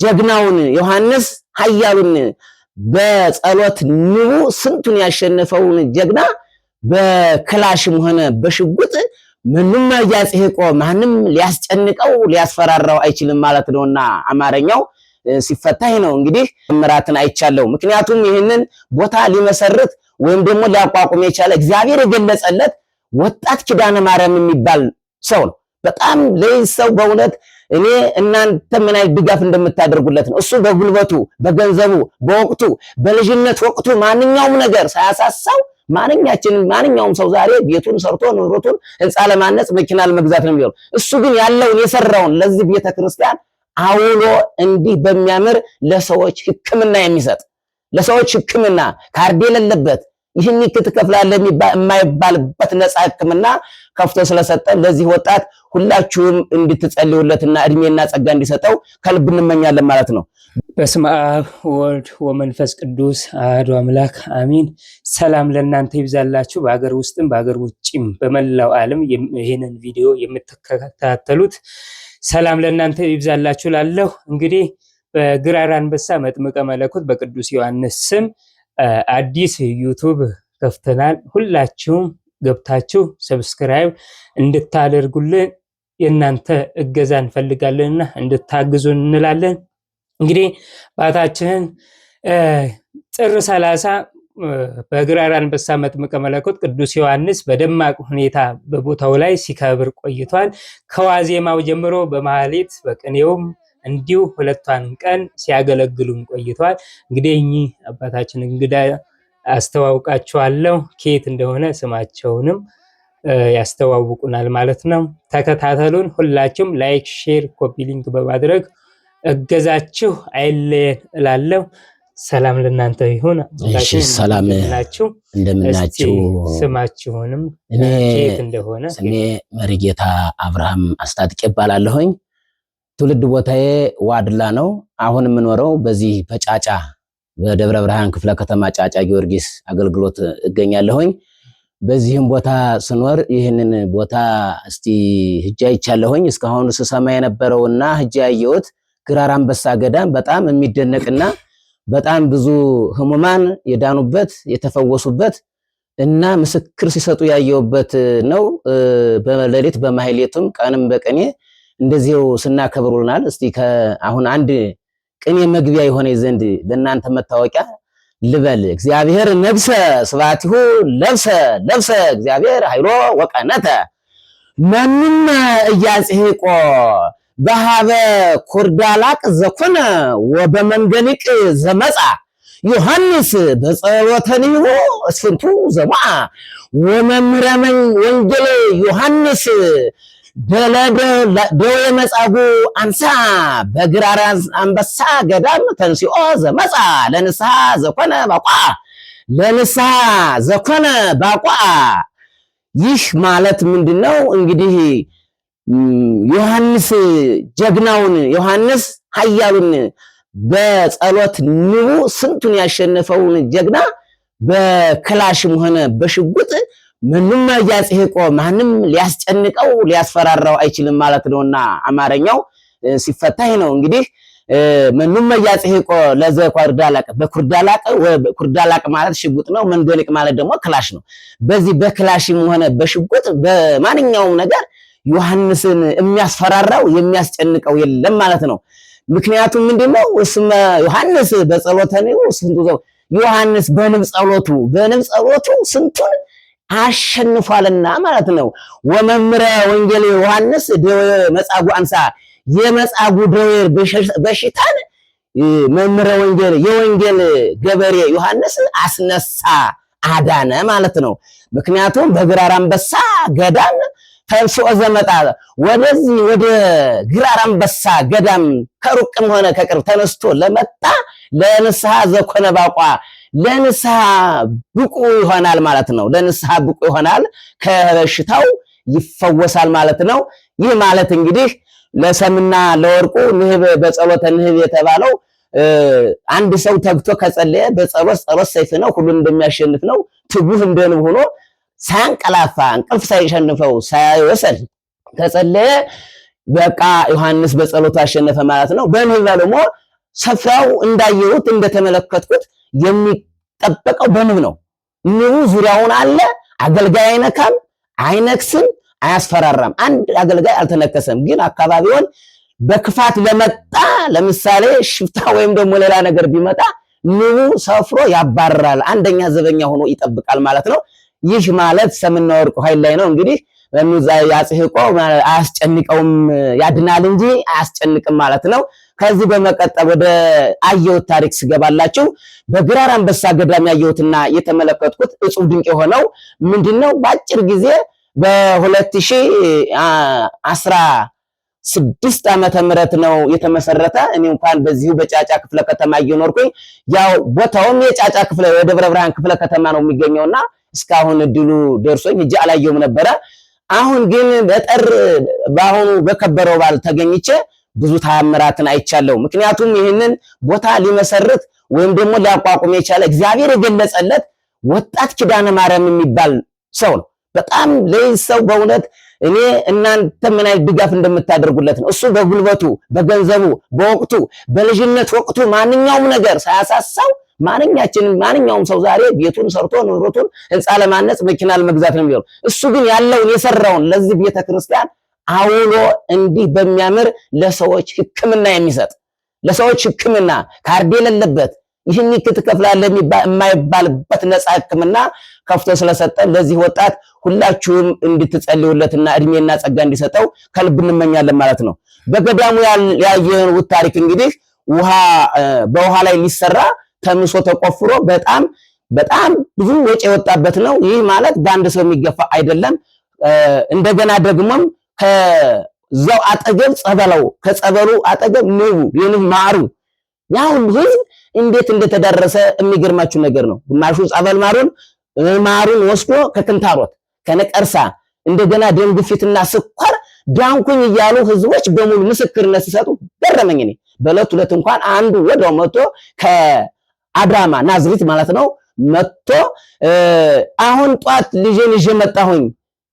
ጀግናውን ዮሐንስ ኃያሉን በጸሎት ንቡ ስንቱን ያሸነፈውን ጀግና በክላሽም ሆነ በሽጉጥ ምንም ያጽህቆ ማንም ሊያስጨንቀው ሊያስፈራራው አይችልም ማለት ነውና አማርኛው ሲፈታህ ነው። እንግዲህ ምራትን አይቻለው። ምክንያቱም ይህንን ቦታ ሊመሰርት ወይም ደግሞ ሊያቋቁም የቻለ እግዚአብሔር የገለጸለት ወጣት ኪዳነ ማርያም የሚባል ሰው ነው። በጣም ለይሰው በእውነት እኔ እናንተ ምን አይነት ድጋፍ እንደምታደርጉለት ነው። እሱ በጉልበቱ በገንዘቡ በወቅቱ በልጅነት ወቅቱ ማንኛውም ነገር ሳያሳሳው ማንኛውም ሰው ዛሬ ቤቱን ሰርቶ ንብረቱን ህንጻ ለማነጽ መኪና ለመግዛት ነው የሚለው። እሱ ግን ያለውን የሰራውን ለዚህ ቤተክርስቲያን አውሎ እንዲህ በሚያምር ለሰዎች ሕክምና የሚሰጥ ለሰዎች ሕክምና ካርድ የሌለበት ይህን ክትከፍላለ የማይባልበት ነፃ ሕክምና ከፍቶ ስለሰጠን ለዚህ ወጣት ሁላችሁም እንድትጸልዩለትና እድሜና ጸጋ እንዲሰጠው ከልብ እንመኛለን ማለት ነው። በስመ አብ ወወልድ ወመንፈስ ቅዱስ አሐዱ አምላክ አሚን። ሰላም ለእናንተ ይብዛላችሁ። በአገር ውስጥም በአገር ውጭም በመላው ዓለም ይሄንን ቪዲዮ የምትከታተሉት ሰላም ለእናንተ ይብዛላችሁ ላለሁ። እንግዲህ በግራር አንበሳ መጥምቀ መለኮት በቅዱስ ዮሐንስ ስም አዲስ ዩቲዩብ ከፍተናል። ሁላችሁም ገብታችሁ ሰብስክራይብ እንድታደርጉልን የእናንተ እገዛ እንፈልጋለንና እንድታግዙን እንላለን። እንግዲህ ባታችንን ጥር 30 በግራር አንበሳ መጥምቀ መለኮት ቅዱስ ዮሐንስ በደማቅ ሁኔታ በቦታው ላይ ሲከብር ቆይቷል። ከዋዜማው ጀምሮ በማህሌት በቅኔውም እንዲሁ ሁለቷን ቀን ሲያገለግሉን ቆይቷል። እንግዲህ እኚህ አባታችን እንግዳ አስተዋውቃችኋለሁ። ከየት እንደሆነ ስማቸውንም ያስተዋውቁናል ማለት ነው። ተከታተሉን። ሁላችሁም ላይክ፣ ሼር፣ ኮፒ ሊንክ በማድረግ እገዛችሁ አይለየን እላለሁ። ሰላም ለእናንተ ይሁን። እሺ ሰላም ናችሁ? እንደምናችሁ? ስማችሁንም ከየት እንደሆነ? ስሜ መሪጌታ አብርሃም አስታጥቄ እባላለሁኝ። ትውልድ ቦታዬ ዋድላ ነው። አሁን የምኖረው በዚህ በጫጫ በደብረ ብርሃን ክፍለ ከተማ ጫጫ ጊዮርጊስ አገልግሎት እገኛለሁኝ። በዚህም ቦታ ስኖር ይህንን ቦታ እስቲ ሂጄ አይቻለሁኝ። እስካሁን ስሰማ የነበረውና ሂጄ ያየሁት ግራር አንበሳ ገዳም በጣም የሚደነቅና በጣም ብዙ ህሙማን የዳኑበት የተፈወሱበት እና ምስክር ሲሰጡ ያየሁበት ነው። በሌሊት በማህሌቱም ቀንም በቀኔ እንደዚህው ስናከብሩናል። እስቲ አሁን አንድ ቅኔ መግቢያ የሆነ ዘንድ ለእናንተ መታወቂያ ልበል። እግዚአብሔር ነብሰ ስብሐቲሁ ለብሰ እግዚአብሔር ኃይሎ ወቀነተ መንም እያጽሕቆ በሃበ ኩርዳላቅ ዘኮነ ወበመንገሊቅ ዘመጻ ዮሐንስ በጸሎተኒሁ እስፍንቱ ዘማዓ ወመምረመኝ ወንጌል ዮሐንስ ደዌ መጻጉዕ አንሳ በግራር አንበሳ ገዳም ተንሲኦ ዘመጻ ለንስሐ ዘኮነ ባቋ። ይህ ማለት ምንድነው? እንግዲህ ዮሐንስ ጀግናውን ዮሐንስ ኃያሉን በጸሎት ንቡ ስንቱን ያሸነፈውን ጀግና በክላሽም ሆነ በሽጉጥ ምንም ያጽህቆ ማንም ሊያስጨንቀው ሊያስፈራራው አይችልም ማለት ነውና አማርኛው ሲፈታህ ነው። እንግዲህ ምንም ያጽህቆ ለዘኩርዳላቅ ኩርዳላቅ ማለት ሽጉጥ ነው። መንገሊቅ ማለት ደግሞ ክላሽ ነው። በዚህ በክላሽም ሆነ በሽጉጥ በማንኛውም ነገር ዮሐንስን የሚያስፈራራው የሚያስጨንቀው የለም ማለት ነው። ምክንያቱም ምንድነው? እስመ ዮሐንስ በጸሎተኒሁ ዮሐንስ በንብ ጸሎቱ ስንቱን አሸንፏልና ማለት ነው። ወመምረ ወንጌል ዮሐንስ ደዌ መጻጉዕ አንሳ የመጻጉዕ ደዌ በሽታን መምረ ወንጌል የወንጌል ገበሬ ዮሐንስ አስነሳ አዳነ ማለት ነው። ምክንያቱም በግራር አንበሳ ገዳም ተንሥኦ ዘመጣ ወደዚህ ወደ ግራር አንበሳ ገዳም ከሩቅም ሆነ ከቅርብ ተነስቶ ለመጣ ለንስሐ ዘኮነ ባቋ ለንስሐ ብቁ ይሆናል ማለት ነው። ለንስሐ ብቁ ይሆናል፣ ከበሽታው ይፈወሳል ማለት ነው። ይህ ማለት እንግዲህ ለሰምና ለወርቁ ንህብ በጸሎተ ንህብ የተባለው አንድ ሰው ተግቶ ከጸለየ በጸሎት ሰይፍ ነው፣ ሁሉን እንደሚያሸንፍ ነው። ትጉህ እንደንብ ሆኖ ሳያንቀላፋ እንቅልፍ ሳይሸንፈው ሳይወሰድ ከጸለየ በቃ ዮሐንስ በጸሎቱ አሸነፈ ማለት ነው። በንህብ ደግሞ ሰፍራው እንዳየሁት እንደተመለከትኩት የሚጠበቀው በንብ ነው። ንቡ ዙሪያውን አለ። አገልጋይ አይነካም፣ አይነክስም፣ አያስፈራራም። አንድ አገልጋይ አልተነከሰም። ግን አካባቢውን በክፋት ለመጣ ለምሳሌ ሽፍታ ወይም ደግሞ ሌላ ነገር ቢመጣ ንቡ ሰፍሮ ያባርራል። አንደኛ ዘበኛ ሆኖ ይጠብቃል ማለት ነው። ይህ ማለት ሰምና ወርቁ ኃይል ላይ ነው። እንግዲህ ያጽህቆ አያስጨንቀውም፣ ያድናል እንጂ አያስጨንቅም ማለት ነው። ከዚህ በመቀጠል ወደ አየሁት ታሪክ ስገባላችሁ በግራር አንበሳ ገዳም ያየሁትና የተመለከትኩት እጹብ ድንቅ የሆነው ምንድነው? በአጭር ጊዜ በ2016 ዓመተ ምህረት ነው የተመሰረተ። እኔ እንኳን በዚሁ በጫጫ ክፍለ ከተማ እየኖርኩኝ ያው ቦታውም የጫጫ ክፍለ የደብረ ብርሃን ክፍለ ከተማ ነው የሚገኘውና እስካሁን እድሉ ደርሶኝ እጅ አላየሁም ነበረ። አሁን ግን በአሁኑ በከበረው በዓል ተገኝቼ ብዙ ተአምራትን አይቻለሁ። ምክንያቱም ይህንን ቦታ ሊመሰርት ወይም ደግሞ ሊያቋቁም የቻለ እግዚአብሔር የገለጸለት ወጣት ኪዳነ ማርያም የሚባል ሰው ነው። በጣም ለዚህ ሰው በእውነት እኔ እናንተ ምን አይነት ድጋፍ እንደምታደርጉለት ነው። እሱ በጉልበቱ፣ በገንዘቡ፣ በወቅቱ በልጅነት ወቅቱ ማንኛውም ነገር ሳያሳሳው ማንኛውም ሰው ዛሬ ቤቱን ሰርቶ ንብረቱን ህንፃ ለማነጽ መኪና ለመግዛት ነው የሚሆነው። እሱ ግን ያለውን የሰራውን ለዚህ ቤተክርስቲያን አውሎ እንዲህ በሚያምር ለሰዎች ሕክምና የሚሰጥ ለሰዎች ሕክምና ካርድ የሌለበት ይህን ትከፍላለህ የማይባልበት ነፃ ሕክምና ከፍቶ ስለሰጠን ለዚህ ወጣት ሁላችሁም እንድትጸልዩለትና እድሜና ጸጋ እንዲሰጠው ከልብ እንመኛለን ማለት ነው። በገዳሙ ያየነው ታሪክ እንግዲህ በውሃ ላይ ሊሰራ ተምሶ ተቆፍሮ በጣም ብዙ ወጪ የወጣበት ነው። ይህ ማለት በአንድ ሰው የሚገፋ አይደለም። እንደገና ደግሞም ከዛው አጠገብ ከጸበሉ አጠገብ የንብ ማሩ ያ ሁሉ ህዝብ እንዴት እንደተዳረሰ የሚገርማችሁ ነገር ነው። ግማሹ ጸበል ማሩን ወስዶ ከክንታሮት ከነቀርሳ እንደገና ደም ግፊትና ስኳር ዳንኩኝ እያሉ ህዝቦች በሙሉ ምስክርነት ሲሰጡ ገረመኝ። እኔ በዕለት ሁለት እንኳን አንዱ ወዲያው መጥቶ ከአዳማ ናዝሬት ማለት ነው መጥቶ አሁን ጧት ልጄን ይዤ መጣሁኝ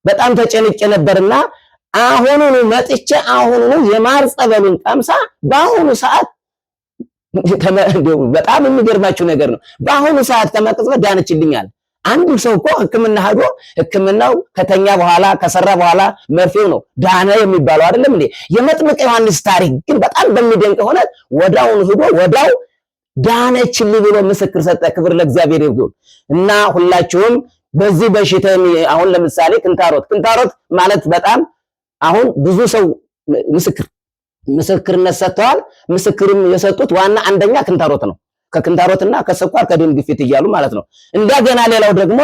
በጣም ተጨንቄ ነበርና አሁኑኑ መጥቼ አሁኑኑ የማር ጸበሉን ቀምሳ በአሁኑ ሰዓት በጣም የሚገርማችሁ ነገር ነው። በአሁኑ ሰዓት ከመቅጽበት ዳነችልኛል። አንዱ ሰው እኮ ሕክምና ሄዶ ሕክምናው ከተኛ በኋላ ከሰራ በኋላ መርፌው ነው ዳነ የሚባለው አይደለም እንዴ? የመጥምቀ ዮሐንስ ታሪክ ግን በጣም በሚደንቅ ሆነ ወዳውን ሄዶ ወዳው ዳነችልኝ ብሎ ምስክር ሰጠ። ክብር ለእግዚአብሔር ይሁን እና ሁላችሁም በዚህ በሽታ አሁን ለምሳሌ ክንታሮት ማለት በጣም አሁን ብዙ ሰው ምስክርነት ሰጥተዋል። ምስክርም የሰጡት ዋና አንደኛ ክንታሮት ነው። ከክንታሮትና ከስኳር ከደም ግፊት እያሉ ማለት ነው። እንደገና ሌላው ደግሞ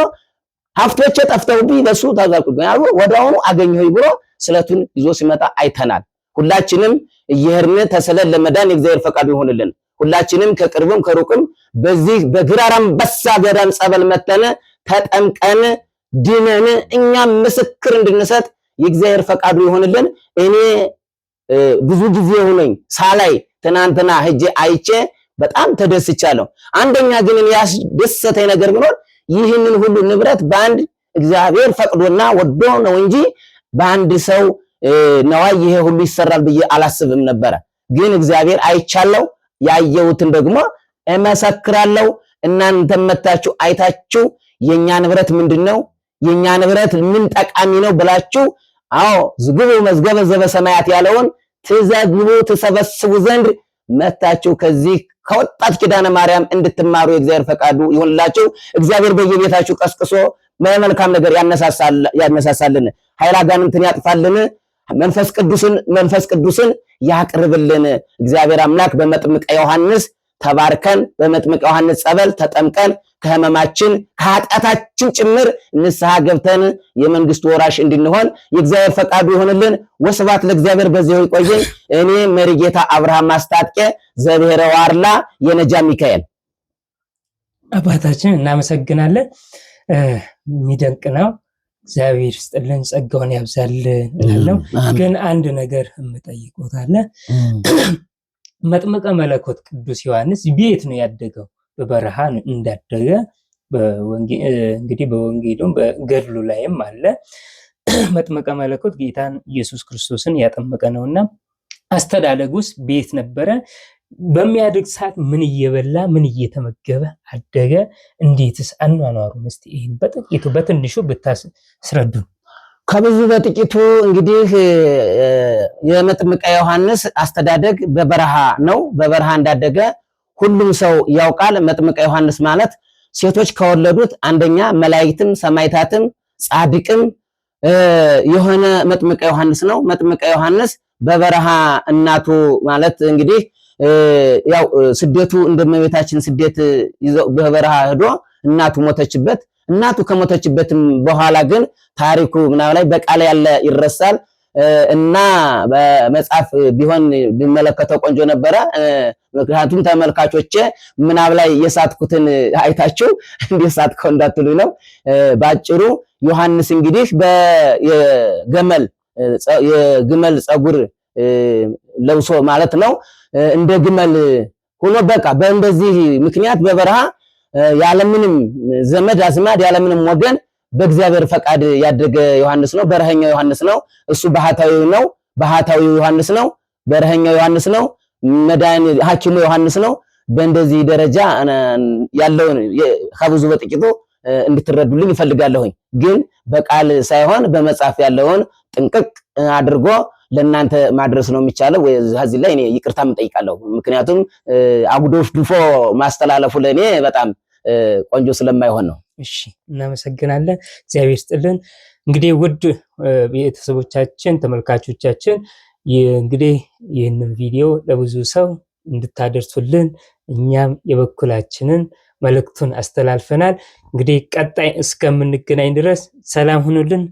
ሀብቶቼ ጠፍተውብኝ በሱ ታዛልኩኝ ወዲያውኑ አገኘሁኝ ብሎ ስለቱን ይዞ ሲመጣ አይተናል። ሁላችንም እየሄድን ተሰለን ለመዳን የእግዚአብሔር ፈቃዱ ይሆንልን። ሁላችንም ከቅርብም ከሩቅም በዚህ በግራር አንበሳ ገዳም ጸበል መተነ ተጠምቀን ድነን እኛም ምስክር እንድንሰጥ የእግዚአብሔር ፈቃዱ ይሆንልን። እኔ ብዙ ጊዜ ሆነኝ ሳላይ ትናንትና ሄጄ አይቼ በጣም ተደስቻለሁ። አንደኛ ግን ያስደሰተኝ ነገር ቢኖር ይህንን ሁሉ ንብረት በአንድ እግዚአብሔር ፈቅዶና ወዶ ነው እንጂ በአንድ ሰው ነዋይ ይሄ ሁሉ ይሰራል ብዬ አላስብም ነበረ። ግን እግዚአብሔር አይቻለው፣ ያየሁትን ደግሞ እመሰክራለሁ። እናንተም መታችሁ አይታችሁ የኛ ንብረት ምንድነው የኛ ንብረት ምን ጠቃሚ ነው ብላችሁ ዝግቡ መዝገበ ዘበሰማያት ያለውን ትዘግቡ ትሰበስቡ ዘንድ መታችሁ ከዚህ ከወጣት ኪዳነ ማርያም እንድትማሩ የእግዚአብሔር ፈቃዱ ይሁንላችሁ። እግዚአብሔር በየቤታችሁ ቀስቅሶ መልካም ነገር ያነሳሳልን፣ ኃይለ አጋንንትን ያጥፋልን፣ መንፈስ ቅዱስን ያቅርብልን። እግዚአብሔር አምላክ በመጥምቀ ዮሐንስ ተባርከን በመጥምቀ ዮሐንስ ጸበል ተጠምቀን ከህመማችን ከኃጢአታችን ጭምር ንስሐ ገብተን የመንግስቱ ወራሽ እንድንሆን የእግዚአብሔር ፈቃዱ ይሆንልን። ወስብሐት ለእግዚአብሔር። በዚሁ ይቆየኝ። እኔ መሪጌታ አብርሃም ማስታጥቄ ዘብሔረ ዋርላ የነጃ ሚካኤል። አባታችን እናመሰግናለን። የሚደንቅ ነው። እግዚአብሔር ይስጥልን፣ ጸጋውን ያብዛልን እላለሁ። ግን አንድ ነገር የምጠይቆት አለ። መጥምቀ መለኮት ቅዱስ ዮሐንስ ቤት ነው ያደገው? በበረሃ እንዳደገ እንግዲህ በወንጌሉም በገድሉ ላይም አለ። መጥምቀ መለኮት ጌታን ኢየሱስ ክርስቶስን ያጠመቀ ነውና አስተዳደጉስ ቤት ነበረ? በሚያድግ ሰዓት ምን እየበላ ምን እየተመገበ አደገ? እንዴትስ አኗኗሩን እስቲ ይሄን በጥቂቱ በትንሹ ብታስረዱ። ከብዙ በጥቂቱ እንግዲህ የመጥምቀ ዮሐንስ አስተዳደግ በበረሃ ነው። በበረሃ እንዳደገ ሁሉም ሰው ያውቃል። መጥምቀ ዮሐንስ ማለት ሴቶች ከወለዱት አንደኛ መላእክትም ሰማዕታትም ጻድቅም የሆነ መጥምቀ ዮሐንስ ነው። መጥምቀ ዮሐንስ በበረሃ እናቱ ማለት እንግዲህ ያው ስደቱ እንደመቤታችን ስደት ይዘው በበረሃ ሄዶ እናቱ ሞተችበት። እናቱ ከሞተችበትም በኋላ ግን ታሪኩ ምናምን ላይ በቃል ያለ ይረሳል እና በመጽሐፍ ቢሆን ቢመለከተው ቆንጆ ነበረ። ምክንያቱም ተመልካቾቼ ምናብ ላይ የሳትኩትን አይታችሁ እንደሳትከው እንዳትሉኝ ነው። ባጭሩ ዮሐንስ እንግዲህ የግመል ጸጉር ለብሶ ማለት ነው እንደ ግመል ሆኖ በቃ በእንደዚህ ምክንያት በበረሃ ያለምንም ዘመድ አዝማድ ያለምንም ወገን በእግዚአብሔር ፈቃድ ያደገ ዮሐንስ ነው። በረሃኛው ዮሐንስ ነው። እሱ ባህታዊው ነው። ባህታዊው ዮሐንስ ነው። በረሃኛው ዮሐንስ ነው። መድኃኒት ሐኪሙ ዮሐንስ ነው። በእንደዚህ ደረጃ ያለውን ከብዙ በጥቂቱ እንድትረዱልኝ ይፈልጋለሁኝ። ግን በቃል ሳይሆን በመጽሐፍ ያለውን ጥንቅቅ አድርጎ ለእናንተ ማድረስ ነው የሚቻለው። እዚህ ላይ እኔ ይቅርታ እጠይቃለሁ። ምክንያቱም አጉዶፍ ድፎ ማስተላለፉ ለእኔ በጣም ቆንጆ ስለማይሆን ነው። እሺ፣ እናመሰግናለን። እግዚአብሔር ይስጥልን። እንግዲህ ውድ ቤተሰቦቻችን፣ ተመልካቾቻችን እንግዲህ ይህንን ቪዲዮ ለብዙ ሰው እንድታደርሱልን እኛም የበኩላችንን መልእክቱን አስተላልፈናል። እንግዲህ ቀጣይ እስከምንገናኝ ድረስ ሰላም ሁኑልን።